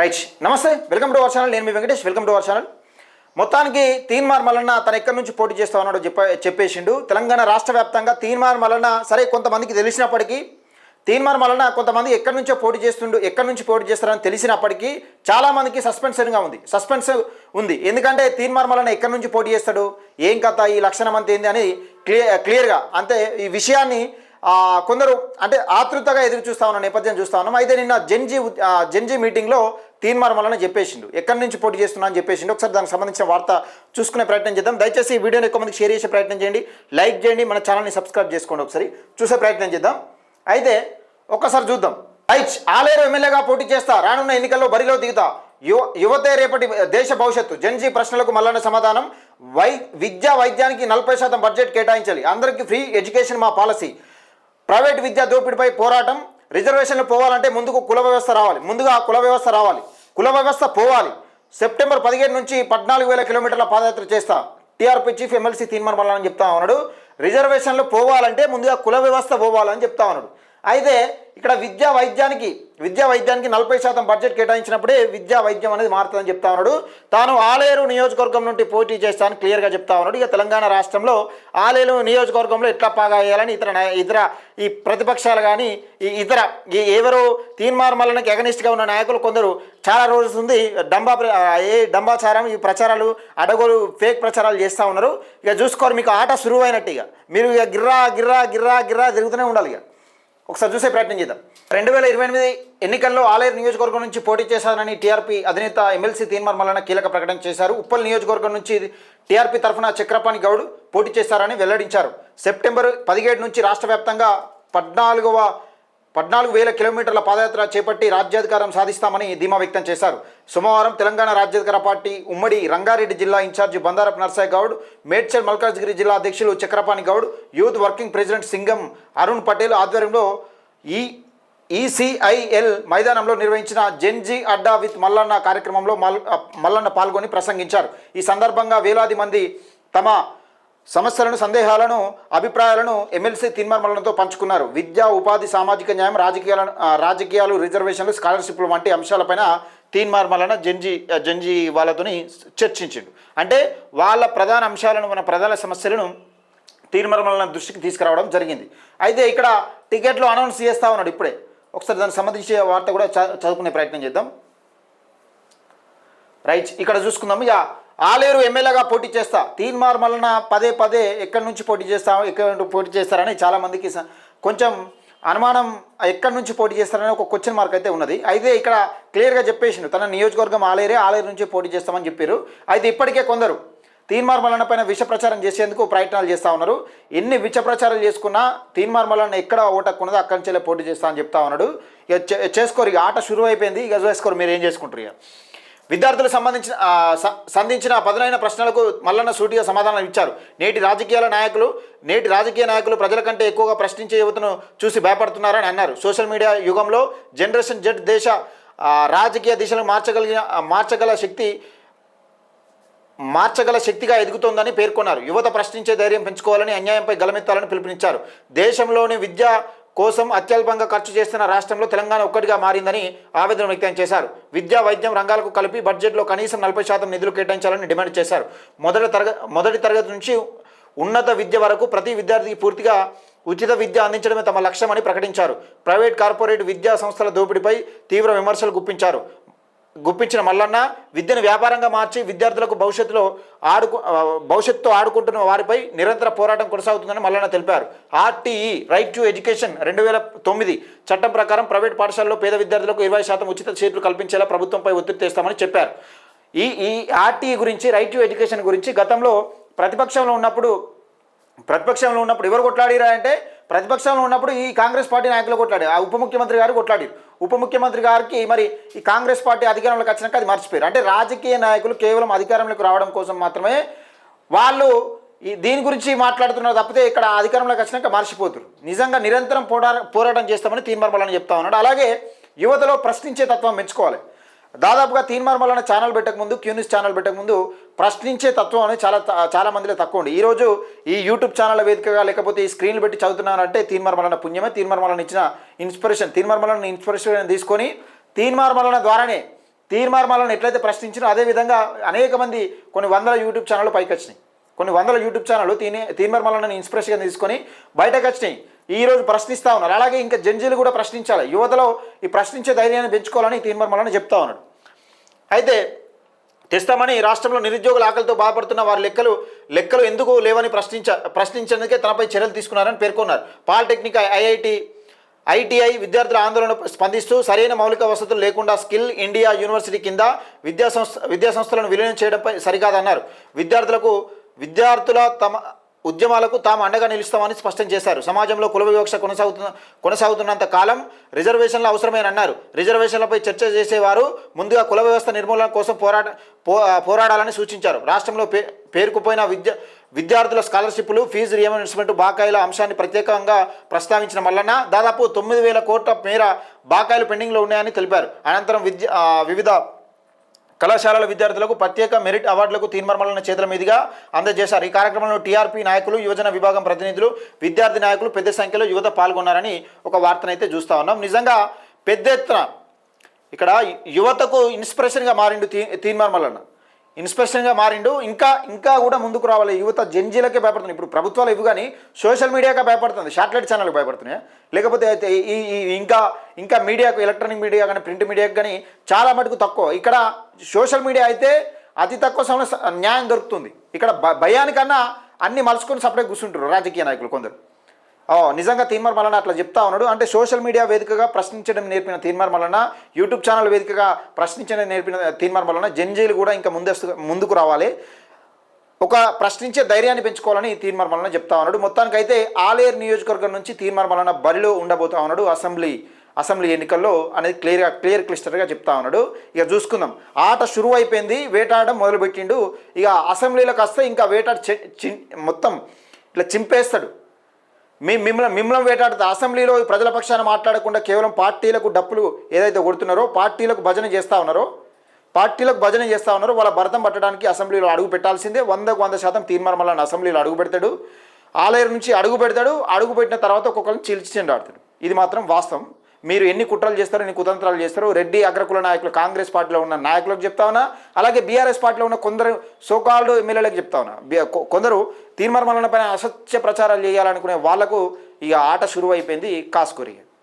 Right, నమస్తే, welcome to our channel. నేను మీ Venkatesh. Welcome to our channel. మొత్తానికి తీన్మార్ మల్లన్న తను ఎక్కడి నుంచి పోటీ చేస్తా ఉన్నాడో చెప్పేసిండు. తెలంగాణ రాష్ట్ర వ్యాప్తంగా తీన్మార్ మల్లన్న సరే కొంతమందికి తెలిసినప్పటికీ తీన్మార్ మల్లన్న కొంతమంది ఎక్కడి నుంచో పోటీ చేస్తారని తెలిసినప్పటికీ చాలామందికి సస్పెన్స్ ఉంది. ఎందుకంటే తీన్మార్ మల్లన్న ఎక్కడి నుంచి పోటీ చేస్తాడు, ఏం కథ, ఈ లక్షణం అంత ఏంది అని క్లియర్గా అంతే ఈ విషయాన్ని కొందరు అంటే ఆతృతగా ఎదురు చూస్తా ఉన్న నేపథ్యం చూస్తా ఉన్నాం. అయితే నిన్న జెన్జీ మీటింగ్లో తీన్మార్ మల్లన్న చెప్పేసిండు ఎక్కడి నుంచి పోటీ చేస్తున్నా అని చెప్పేసిండు. ఒకసారి దానికి సంబంధించిన వార్త చూసుకునే ప్రయత్నం చేద్దాం. దయచేసి ఈ వీడియోని ఎక్కువ మందికి షేర్ చేసే ప్రయత్నం చేయండి, లైక్ చేయండి, మన ఛానల్ని సబ్స్క్రైబ్ చేసుకోండి, ఒకసారి చూసే ప్రయత్నం చేద్దాం. అయితే ఒక్కసారి చూద్దాం. రైట్, ఆలేరు ఎమ్మెల్యేగా పోటీ చేస్తా, రానున్న ఎన్నికల్లో బరిలో దిగుతా, యువతే రేపటి దేశ భవిష్యత్తు, జెన్జీ ప్రశ్నలకు మల్లన్న సమాధానం, విద్యా వైద్యానికి 40% బడ్జెట్ కేటాయించాలి, అందరికీ ఫ్రీ ఎడ్యుకేషన్ మా పాలసీ, ప్రైవేట్ విద్యా దోపిడీపై పోరాటం, రిజర్వేషన్లు పోవాలంటే ముందుగా కుల వ్యవస్థ రావాలి, కుల వ్యవస్థ పోవాలి, సెప్టెంబర్ 17 నుంచి 14,000 కిలోమీటర్ల పాదయాత్ర చేస్తా, TRP chief MLC Teenmar Mallanna అని చెప్తా ఉన్నాడు. రిజర్వేషన్లు పోవాలంటే ముందుగా కుల వ్యవస్థ పోవాలని చెప్తా ఉన్నాడు. అయితే ఇక్కడ విద్యా వైద్యానికి 40% బడ్జెట్ కేటాయించినప్పుడే విద్యా వైద్యం అనేది మారుతుందని చెప్తా ఉన్నాడు. తాను ఆలేరు నియోజకవర్గం నుండి పోటీ చేస్తానని క్లియర్గా చెప్తా ఉన్నాడు. ఇక తెలంగాణ రాష్ట్రంలో ఆలేరు నియోజకవర్గంలో ఎట్లా పాగా వేయాలని ఇతర ఈ ప్రతిపక్షాలు కానీ ఎవరు తీన్మార్ మల్లన్నకి ఎగనిస్ట్గా ఉన్న నాయకులు కొందరు చాలా రోజులు ఉంది డంబాచారం, ఈ ప్రచారాలు అడగోలు ఫేక్ ప్రచారాలు చేస్తూ ఉన్నారు. ఇక చూసుకోరు, మీకు ఆట సురువైనట్టు ఇక మీరు ఇక గిర్రా తిరుగుతూనే ఉండాలి. ఇక ఒకసారి చూసే ప్రయత్నం చేద్దాం. 2028 ఎన్నికల్లో ఆలేరు నియోజకవర్గం నుంచి పోటీ చేశారని టీఆర్పీ అధినేత ఎమ్మెల్సీ తీన్మార్ మల్లన్న కీలక ప్రకటన చేశారు. ఉప్పల్ నియోజకవర్గం నుంచి టీఆర్పీ తరఫున చక్రపాణి గౌడ్ పోటీ చేశారని వెల్లడించారు. సెప్టెంబర్ 17 నుంచి రాష్ట్ర వ్యాప్తంగా 14,000 కిలోమీటర్ల పాదయాత్ర చేపట్టి రాజ్యాధికారం సాధిస్తామని ధీమా వ్యక్తం చేశారు. సోమవారం తెలంగాణ రాజ్యాధికార పార్టీ ఉమ్మడి రంగారెడ్డి జిల్లా ఇన్ఛార్జి బందారపు నర్సయ్య గౌడ్, మేడ్చల్ మల్కాజ్గిరి జిల్లా అధ్యక్షులు Chakrapani Goud, youth working president Singam Arun Patel ఆధ్వర్యంలో ఈసీఐఎల్ మైదానంలో నిర్వహించిన జెన్జీ అడ్డా విత్ మల్లన్న కార్యక్రమంలో మల్లన్న పాల్గొని ప్రసంగించారు. ఈ సందర్భంగా వేలాది మంది తమ సమస్యలను, సందేహాలను, అభిప్రాయాలను ఎమ్మెల్సీ తీన్మార్ మల్లన్నతో పంచుకున్నారు. విద్య, ఉపాధి, సామాజిక న్యాయం, రాజకీయాలు, రిజర్వేషన్లు, స్కాలర్షిప్లు వంటి అంశాలపైన తీన్మార్ మల్లన్న జెన్జీ వాళ్ళతోని చర్చించిండు. అంటే వాళ్ళ ప్రధాన అంశాలను, మన ప్రధాన సమస్యలను తీన్మార్ మల్లన్న దృష్టికి తీసుకురావడం జరిగింది. అయితే ఇక్కడ టికెట్లు అనౌన్స్ చేస్తూ ఉన్నాడు ఇప్పుడే. ఒకసారి దానికి సంబంధించిన వార్త కూడా చదువుకునే ప్రయత్నం చేద్దాం. రైట్, ఇక్కడ చూసుకుందాం. ఇక ఆలేరు ఎమ్మెల్యేగా పోటీ చేస్తా, తీన్మార్ మల్లన్న పదే ఎక్కడి నుంచి పోటీ చేస్తారని చాలామందికి కొంచెం అనుమానం, ఎక్కడి నుంచి పోటీ చేస్తారని ఒక క్వశ్చన్ మార్క్ అయితే ఉన్నది. అయితే ఇక్కడ క్లియర్గా చెప్పేసిండు, తన నియోజకవర్గం ఆలేరు నుంచి పోటీ చేస్తామని చెప్పారు. అయితే ఇప్పటికే కొందరు తీన్మార్ మల్లన్న పైన విష ప్రచారం చేసేందుకు ప్రయత్నాలు చేస్తూ ఉన్నారు. ఎన్ని విష ప్రచారాలు చేసుకున్నా తీన్మార్ మల్లన్న ఎక్కడ ఓటక్కున్నదో అక్కడి నుంచే పోటీ చేస్తా అని చెప్తా ఉన్నాడు. ఇక చేసుకోరు, ఇక ఆట శురువు అయిపోయింది, ఇక చేసుకోరు, మీరు ఏం చేసుకుంటారు. ఇక విద్యార్థులకు సంధించిన పదునైన ప్రశ్నలకు మల్లన్న సూటిగా సమాధానం ఇచ్చారు. నేటి రాజకీయ నాయకులు ప్రజల కంటే ఎక్కువగా ప్రశ్నించే యువతను చూసి భయపడుతున్నారని అన్నారు. సోషల్ మీడియా యుగంలో జనరేషన్ జెడ్ దేశ రాజకీయ దిశను మార్చగల శక్తిగా ఎదుగుతోందని పేర్కొన్నారు. యువత ప్రశ్నించే ధైర్యం పెంచుకోవాలని, అన్యాయంపై గలమెత్తాలని పిలుపునిచ్చారు. దేశంలోని విద్య కోసం అత్యల్పంగా ఖర్చు చేస్తున్న రాష్ట్రంలో తెలంగాణ ఒక్కటిగా మారిందని ఆవేదన వ్యక్తం చేశారు. విద్యా, వైద్యం రంగాలకు కలిపి బడ్జెట్లో కనీసం 40% నిధులు కేటాయించాలని డిమాండ్ చేశారు. మొదటి తరగతి నుంచి ఉన్నత విద్య వరకు ప్రతి విద్యార్థికి పూర్తిగా ఉచిత విద్య అందించడమే తమ లక్ష్యమని ప్రకటించారు. ప్రైవేట్, కార్పొరేట్ విద్యా సంస్థల దోపిడీపై తీవ్ర విమర్శలు గుప్పించిన మల్లన్న విద్యను వ్యాపారంగా మార్చి విద్యార్థులకు భవిష్యత్తుతో ఆడుకుంటున్న వారిపై నిరంతర పోరాటం కొనసాగుతుందని మల్లన్న తెలిపారు. ఆర్టీఈ రైట్ టు ఎడ్యుకేషన్ 2009 చట్టం ప్రకారం ప్రైవేట్ పాఠశాలలో పేద విద్యార్థులకు 20% ఉచిత సీట్లు కల్పించేలా ప్రభుత్వంపై ఒత్తిడి తెస్తామని చెప్పారు. ఈ ఆర్టీఈ గురించి, రైట్ టు ఎడ్యుకేషన్ గురించి గతంలో ప్రతిపక్షంలో ఉన్నప్పుడు ఎవరు కొట్లాడిరా అంటే, ప్రతిపక్షంలో ఉన్నప్పుడు ఈ కాంగ్రెస్ పార్టీ నాయకులు కొట్లాడారు. ఆ ఉప ముఖ్యమంత్రి గారు కొట్లాడారు. ఉప ముఖ్యమంత్రి గారికి మరి ఈ కాంగ్రెస్ పార్టీ అధికారంలోకి వచ్చినాక అది మర్చిపోయారు. అంటే రాజకీయ నాయకులు కేవలం అధికారంలోకి రావడం కోసం మాత్రమే వాళ్ళు దీని గురించి మాట్లాడుతున్నారు తప్పితే ఇక్కడ అధికారంలోకి వచ్చినాక మర్చిపోతారు. నిజంగా నిరంతరం పోరాటం చేస్తామని తీన్మార్ మల్లన్న చెప్తా ఉన్నాడు. అలాగే యువతలో ప్రశ్నించే తత్వం పెంచుకోవాలి. దాదాపుగా తీన్మార్ మల్లన్న ఛానల్ పెట్టకముందు, క్యూన్యూస్ ఛానల్ పెట్టకముందు ప్రశ్నించే తత్వం అనేది చాలా మందిలో తక్కువ ఉంది. ఈరోజు ఈ యూట్యూబ్ ఛానల్ వేదికగా లేకపోతే ఈ స్క్రీన్లు పెట్టి చదువుతున్నారంటే తీన్మార్ మల్లన్న పుణ్యమే. తీన్మార్ మల్లన్న ఇచ్చిన ఇన్స్పిరేషన్ తీసుకొని తీన్మార్ మల్లన్న ద్వారానే తీన్మార్ మల్లన్న ఎట్లయితే ప్రశ్నించినో అదేవిధంగా అనేక మంది కొన్ని వందల యూట్యూబ్ ఛానళ్ళు పైకి వచ్చినాయి. కొన్ని వందల యూట్యూబ్ ఛానళ్ళు తీన్మార్ మల్లన్నని ఇన్స్పిరేషన్గా తీసుకొని బయటకు వచ్చినాయి. ఈరోజు ప్రశ్నిస్తూ ఉన్నారు. అలాగే ఇంకా జంజీలు కూడా ప్రశ్నించాలి. యువతలో ఈ ప్రశ్నించే ధైర్యాన్ని పెంచుకోవాలని తీన్మార్ మల్లన్న చెప్తా ఉన్నాడు. అయితే తెస్తామని రాష్ట్రంలో నిరుద్యోగుల ఆకలితో బాధపడుతున్న వారి లెక్కలు ఎందుకు లేవని ప్రశ్నించేందుకే తనపై చర్యలు తీసుకున్నారని పేర్కొన్నారు. పాలిటెక్నిక్, ఐటీఐ విద్యార్థుల ఆందోళన స్పందిస్తూ సరైన మౌలిక వసతులు లేకుండా స్కిల్ ఇండియా యూనివర్సిటీ కింద విద్యాసంస్థలను విలీనం చేయడంపై సరికాదన్నారు. విద్యార్థుల తమ ఉద్యమాలకు తాము అండగా నిలుస్తామని స్పష్టం చేశారు. సమాజంలో కుల వివక్ష కొనసాగుతున్నంత కాలం రిజర్వేషన్లు అవసరమని అన్నారు. రిజర్వేషన్లపై చర్చ చేసేవారు ముందుగా కుల వ్యవస్థ నిర్మూలన కోసం పోరాడాలని సూచించారు. రాష్ట్రంలో పేరుకుపోయిన విద్యార్థుల స్కాలర్షిప్లు, ఫీజు రియంబర్స్మెంట్ బాకాయిల అంశాన్ని ప్రత్యేకంగా ప్రస్తావించిన మల్లన్న దాదాపు 9,000 కోట్ల మేర బాకాయిలు పెండింగ్లో ఉన్నాయని తెలిపారు. అనంతరం వివిధ కళాశాలల విద్యార్థులకు ప్రత్యేక మెరిట్ అవార్డులకు తీన్మార్ మల్లన్న చేతుల మీదుగా అందజేశారు. ఈ కార్యక్రమంలో టీఆర్పీ నాయకులు, యువజన విభాగం ప్రతినిధులు, విద్యార్థి నాయకులు పెద్ద సంఖ్యలో యువత పాల్గొన్నారని ఒక వార్తనైతే చూస్తూ ఉన్నాం. నిజంగా పెద్ద ఎత్తున ఇక్కడ యువతకు ఇన్స్పిరేషన్గా మారిండు తీన్మార్ మల్లన్న. ఇన్స్పిరేషన్గా మారిండు. ఇంకా కూడా ముందుకు రావాలి. యువత జంజీలకే భయపడుతుంది. ఇప్పుడు ప్రభుత్వాలు ఇవి కానీ సోషల్ మీడియాకే భయపడుతుంది, శాటిలైట్ ఛానల్కి భయపడుతున్నాయి. లేకపోతే అయితే ఇంకా మీడియాకు, ఎలక్ట్రానిక్ మీడియా కానీ ప్రింట్ మీడియాకు కానీ చాలా మటుకు తక్కువ. ఇక్కడ సోషల్ మీడియా అయితే అతి తక్కువ సమయంలో న్యాయం దొరుకుతుంది. ఇక్కడ భయానికన్నా అన్ని మలుచుకొని సపరేట్ కూర్చుంటారు రాజకీయ నాయకులు కొందరు. నిజంగా తీన్మార్ మల్లన్న అట్లా చెప్తా ఉన్నాడు. అంటే సోషల్ మీడియా వేదికగా ప్రశ్నించడం నేర్పిన తీన్మార్ మల్లన్న, యూట్యూబ్ ఛానల్ వేదికగా ప్రశ్నించడం నేర్పిన తీన్మార్ మల్లన్న, జంజీలు కూడా ఇంకా ముందుకు రావాలి, ఒక ప్రశ్నించే ధైర్యాన్ని పెంచుకోవాలని తీన్మార్ మల్లన్న చెప్తా ఉన్నాడు. మొత్తానికైతే ఆలేరు నియోజకవర్గం నుంచి తీన్మార్ మల్లన్న బరిలో ఉండబోతా ఉన్నాడు అసెంబ్లీ ఎన్నికల్లో అనేది క్లియర్ క్లిస్టర్గా చెప్తా ఉన్నాడు. ఇక చూసుకుందాం. ఆట షురువు అయిపోయింది, వేటాడడం మొదలుపెట్టిండు. ఇక అసెంబ్లీలోకి వస్తే ఇంకా వేటాడు మొత్తం ఇట్లా చింపేస్తాడు. మిమ్మల్ని వేటాడుతా. అసెంబ్లీలో ప్రజల పక్షాన మాట్లాడకుండా కేవలం పార్టీలకు డప్పులు ఏదైతే కొడుతున్నారో, పార్టీలకు భజన చేస్తూ ఉన్నారో వాళ్ళ భరతం పట్టడానికి అసెంబ్లీలో అడుగు పెట్టాల్సిందే. 100% తీన్మార్ మల్లన్న అసెంబ్లీలో అడుగు పెడతాడు. ఆలయం నుంచి అడుగు పెట్టిన తర్వాత ఒక్కొక్కరిని చీల్చి ఆడతాడు. ఇది మాత్రం వాస్తవం. మీరు ఎన్ని కుట్రలు చేస్తారో, ఎన్ని కుతంత్రాలు చేస్తారో రెడ్డి అగ్రకుల నాయకులు, కాంగ్రెస్ పార్టీలో ఉన్న నాయకులకు చెప్తా ఉన్నా, అలాగే బీఆర్ఎస్ పార్టీలో ఉన్న కొందరు సోకాల్డ్ ఎమ్మెల్యేలకు చెప్తా ఉన్నా. కొందరు తీన్మార్ మల్లన్న పైన అసత్య ప్రచారాలు చేయాలనుకునే వాళ్లకు ఇక ఆట షురువు అయిపోయింది. కాస్కోరి.